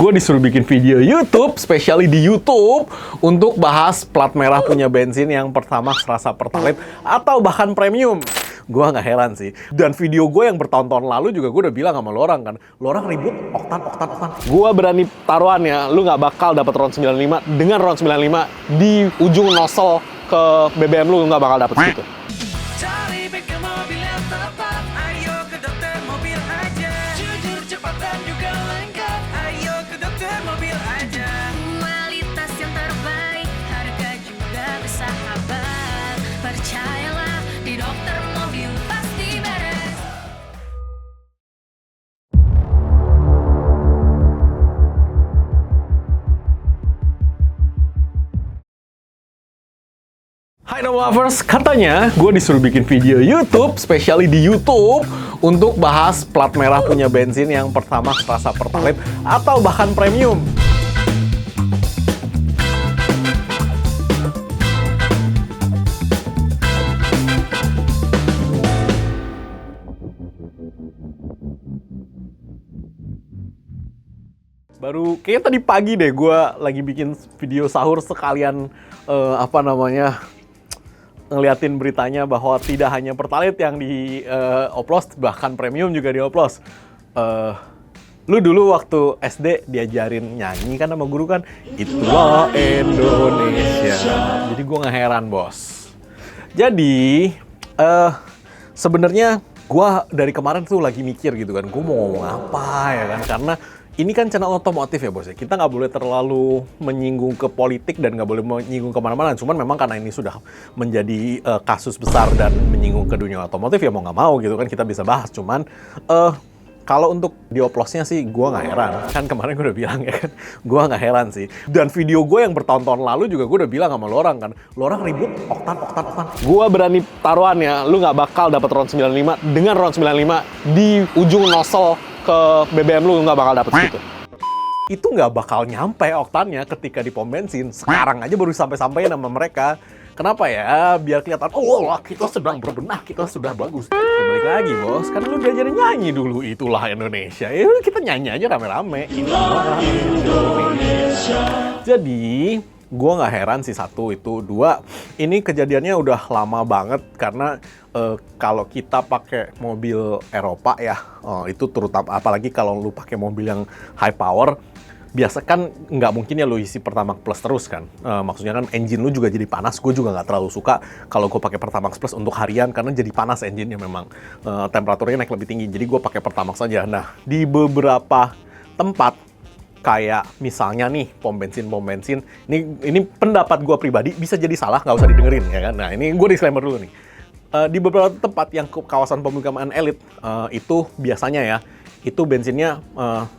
gue disuruh bikin video YouTube, spesially di YouTube, untuk bahas plat merah punya bensin yang Pertamax rasa Pertalite atau bahkan premium. Gue nggak heran sih. Dan video gue yang bertahun-tahun lalu juga gue udah bilang sama lo orang kan, lo orang ribut oktan. Gue berani taruhannya, lu nggak bakal dapat RON 95 dengan RON 95 di ujung nozzle ke BBM lu nggak bakal dapet segitu. Cari bengkel mobil yang tepat, ayo ke dokter mobil aja. Jujur, cepat dan juga lengkap, ayo ke dokter mobil aja. Kualitas yang terbaik, harga juga bersahabat. Percayalah, di dokter mobil pasti beres. Hai No Lovers, katanya gue disuruh bikin video YouTube, spesially di YouTube, untuk bahas plat merah punya bensin yang Pertamax rasa Pertalite atau bahkan premium. Baru kayaknya tadi pagi deh gue lagi bikin video sahur sekalian ngeliatin beritanya bahwa tidak hanya Pertalite yang dioplos, bahkan premium juga dioplos. Lu dulu waktu SD diajarin nyanyi kan sama guru kan, itulah Indonesia. Jadi gue nggak heran bos. Jadi sebenarnya gue dari kemarin tuh lagi mikir gitu kan, gue mau ngomong apa ya kan, karena ini kan channel otomotif ya bos ya. Kita nggak boleh terlalu menyinggung ke politik dan nggak boleh menyinggung kemana-mana. Cuman memang karena ini sudah menjadi kasus besar dan menyinggung ke dunia otomotif ya mau nggak mau gitu kan kita bisa bahas. Cuman kalau untuk dioplosnya sih gue nggak heran. Kan kemarin gue udah bilang ya kan, gue nggak heran sih. Dan video gue yang bertahun-tahun lalu juga gue udah bilang sama lo orang kan, lo orang ribut oktan. Gue berani taruhannya, lu nggak bakal dapat RON 95 dengan RON 95 di ujung nozzle ke BBM lu nggak bakal dapet segitu. Itu nggak bakal nyampe oktannya ketika di pom bensin. Sekarang aja baru sampai-sampai nama mereka. Kenapa ya? Biar kelihatan, oh kita sedang berbenah, kita sudah bagus. Ya, balik lagi bos, kan lu diajarin nyanyi dulu, itulah Indonesia. Ya kita nyanyi aja rame-rame. Itulah Indonesia. Jadi gue nggak heran sih satu itu, dua ini kejadiannya udah lama banget karena kalau kita pakai mobil Eropa ya itu terutama apalagi kalau lu pakai mobil yang high power biasa kan nggak mungkin ya lu isi Pertamax Plus terus kan, maksudnya kan engine lu juga jadi panas. Gue juga nggak terlalu suka kalau gue pakai Pertamax Plus untuk harian karena jadi panas engine-nya, memang temperaturnya naik lebih tinggi. Jadi gue pakai Pertamax aja. Nah di beberapa tempat kayak misalnya nih pom bensin, ini pendapat gue pribadi, bisa jadi salah, nggak usah didengerin ya kan. Nah ini gue disclaimer dulu nih. Di beberapa tempat yang kawasan pemukiman elit itu biasanya ya, itu bensinnya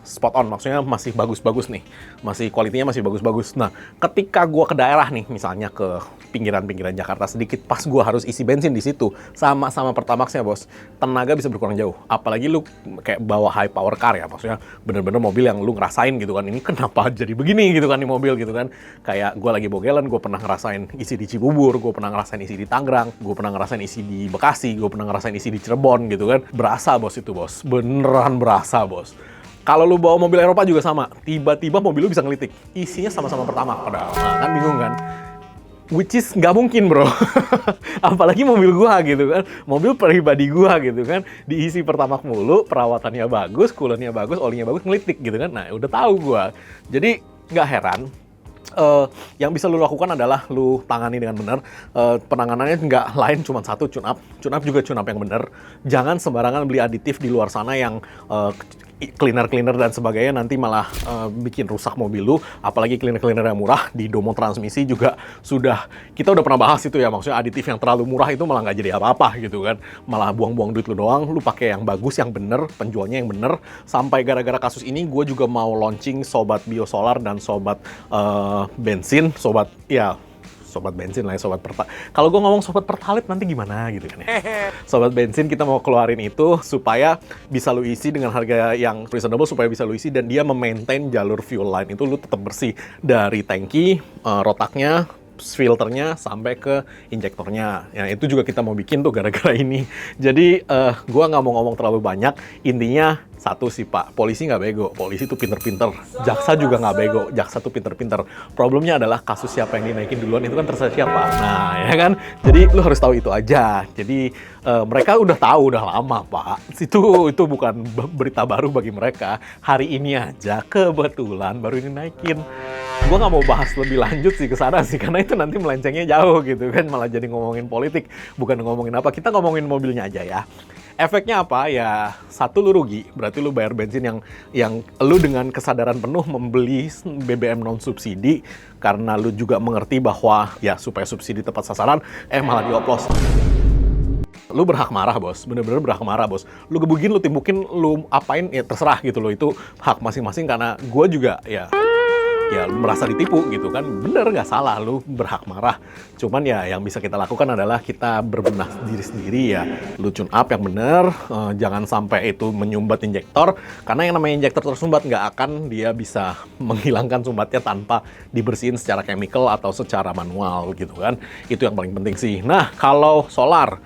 spot on, maksudnya masih bagus-bagus nih, masih kualitinya masih bagus-bagus. Nah, ketika gua ke daerah nih, misalnya ke pinggiran-pinggiran Jakarta sedikit, pas gua harus isi bensin di situ, sama Pertamaxnya bos, tenaga bisa berkurang jauh. Apalagi lu kayak bawa high power car ya, maksudnya bener-bener mobil yang lu ngerasain gitu kan, ini kenapa jadi begini gitu kan di mobil gitu kan. Kayak gua lagi bogelan, gua pernah ngerasain isi di Cibubur, gua pernah ngerasain isi di Tangerang, gua pernah ngerasain isi di Bekasi, gua pernah ngerasain isi di Cirebon gitu kan. Berasa bos itu bos, beneran berasa bos. Kalau lu bawa mobil Eropa juga sama, tiba-tiba mobil lu bisa ngelitik, isinya sama-sama Pertamax padahal. Nah, kan bingung kan? Which is nggak mungkin bro. Apalagi mobil gua gitu kan, mobil pribadi gua gitu kan, diisi Pertamax mulu, perawatannya bagus, coolernya bagus, olinya bagus, ngelitik gitu kan. Nah udah tahu gua. Jadi nggak heran. Yang bisa lu lakukan adalah lu tangani dengan benar. Penanganannya nggak lain cuma satu, tune up juga tune up yang benar. Jangan sembarangan beli aditif di luar sana yang cleaner dan sebagainya, nanti malah bikin rusak mobil lu. Apalagi cleaner yang murah di Domo Transmisi juga kita udah pernah bahas itu ya, maksudnya aditif yang terlalu murah itu malah nggak jadi apa-apa gitu kan, malah buang-buang duit lu doang. Lu pakai yang bagus, yang bener, penjualnya yang bener. Sampai gara-gara kasus ini gue juga mau launching sobat biosolar dan sobat bensin, sobat bensin lah ya, sobat Pertalite. Kalau gue ngomong sobat Pertalite nanti gimana gitu kan ya. Sobat bensin, kita mau keluarin itu supaya bisa lu isi dengan harga yang reasonable, supaya bisa lu isi dan dia memaintain jalur fuel line itu lu tetap bersih dari tangki, rotaknya, filternya sampai ke injektornya. Ya itu juga kita mau bikin tuh gara-gara ini. Jadi gua nggak mau ngomong terlalu banyak. Intinya Satu sih Pak, polisi nggak bego, polisi tuh pinter-pinter. Jaksa juga nggak bego, jaksa tuh pinter-pinter. Problemnya adalah kasus siapa yang dinaikin duluan itu kan terserah siapa. Nah, ya kan? Jadi lu harus tahu itu aja. Jadi mereka udah tahu udah lama Pak. Itu bukan berita baru bagi mereka. Hari ini aja kebetulan baru dinaikin. Gue nggak mau bahas lebih lanjut sih ke sana sih, karena itu nanti melencengnya jauh gitu kan, malah jadi ngomongin politik, bukan ngomongin apa. Kita ngomongin mobilnya aja ya. Efeknya apa? Ya, satu, lu rugi. Berarti lu bayar bensin yang lu dengan kesadaran penuh membeli BBM non subsidi karena lu juga mengerti bahwa ya supaya subsidi tepat sasaran, malah dioplos. Lu berhak marah bos, bener-bener berhak marah bos. Lu gebugin, lu timbukin, lu apain ya terserah gitu loh, itu hak masing-masing. Karena gue juga ya lu merasa ditipu gitu kan, bener nggak salah, lu berhak marah. Cuman ya yang bisa kita lakukan adalah kita berbenah diri sendiri ya, lu tune up yang bener, jangan sampai itu menyumbat injektor, karena yang namanya injektor tersumbat nggak akan dia bisa menghilangkan sumbatnya tanpa dibersihin secara chemical atau secara manual gitu kan. Itu yang paling penting sih. Nah, kalau solar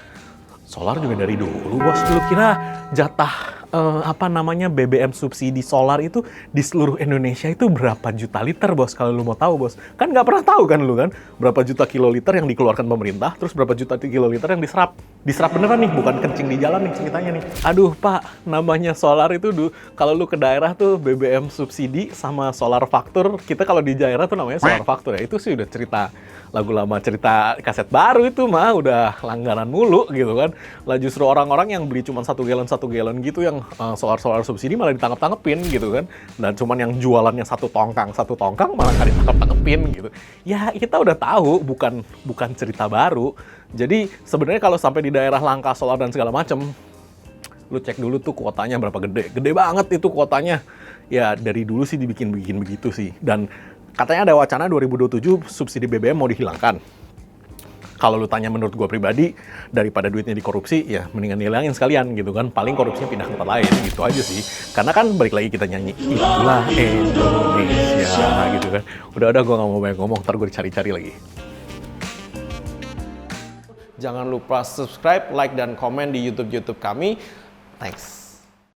juga dari dulu bos. Lu kira jatah BBM subsidi solar itu di seluruh Indonesia itu berapa juta liter bos? Kalau lu mau tahu bos, kan nggak pernah tahu kan lu kan, berapa juta kiloliter yang dikeluarkan pemerintah, terus berapa juta kiloliter yang diserap beneran nih, bukan kencing di jalan nih ceritanya nih. Aduh Pak, namanya solar itu kalau lu ke daerah tuh BBM subsidi sama solar faktur, kita kalau di daerah tuh namanya solar faktur ya. Itu sih udah cerita lagu lama, cerita kaset baru itu mah udah langganan mulu gitu kan. Lah justru orang-orang yang beli cuma 1 galon gitu yang solar subsidi malah ditangkap-tangkepin gitu kan. Dan cuman yang jualannya satu tongkang malah nggak ditangkap-tangkepin gitu. Ya kita udah tahu, bukan cerita baru. Jadi sebenarnya kalau sampai di daerah langka solar dan segala macem, lu cek dulu tuh kuotanya berapa gede banget itu kuotanya. Ya dari dulu sih dibikin begitu sih. Dan katanya ada wacana 2027 subsidi BBM mau dihilangkan. Kalau lu tanya menurut gue pribadi, daripada duitnya dikorupsi, ya mendingan dihilangin sekalian gitu kan. Paling korupsinya pindah ke tempat lain gitu aja sih. Karena kan balik lagi kita nyanyi, itulah Indonesia gitu kan. Udah gue gak mau banyak ngomong, ntar gue dicari-cari lagi. Jangan lupa subscribe, like, dan komen di YouTube kami. Thanks.